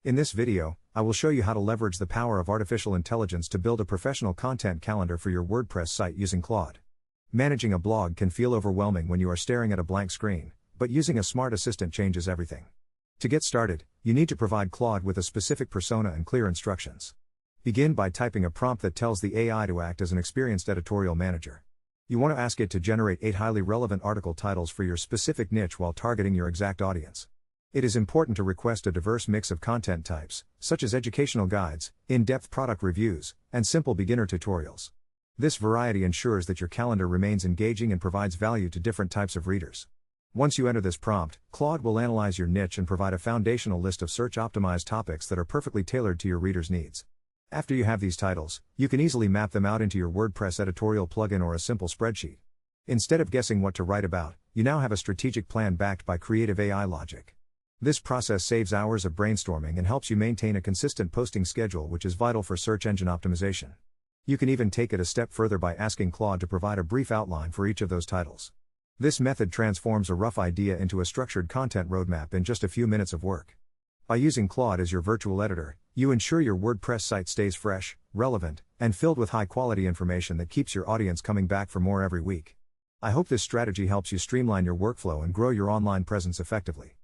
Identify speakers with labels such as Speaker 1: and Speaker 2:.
Speaker 1: In this video, I will show you how to leverage the power of artificial intelligence to build a professional content calendar for your WordPress site using Claude. Managing a blog can feel overwhelming when you are staring at a blank screen, but using a smart assistant changes everything. To get started, you need to provide Claude with a specific persona and clear instructions. Begin by typing a prompt that tells the AI to act as an experienced editorial manager. You want to ask it to generate 8 highly relevant article titles for your specific niche while targeting your exact audience. It is important to request a diverse mix of content types, such as educational guides, in-depth product reviews, and simple beginner tutorials. This variety ensures that your calendar remains engaging and provides value to different types of readers. Once you enter this prompt, Claude will analyze your niche and provide a foundational list of search-optimized topics that are perfectly tailored to your readers' needs. After you have these titles, you can easily map them out into your WordPress editorial plugin or a simple spreadsheet. Instead of guessing what to write about, you now have a strategic plan backed by creative AI logic. This process saves hours of brainstorming and helps you maintain a consistent posting schedule, which is vital for search engine optimization. You can even take it a step further by asking Claude to provide a brief outline for each of those titles. This method transforms a rough idea into a structured content roadmap in just a few minutes of work. By using Claude as your virtual editor, you ensure your WordPress site stays fresh, relevant, and filled with high-quality information that keeps your audience coming back for more every week. I hope this strategy helps you streamline your workflow and grow your online presence effectively.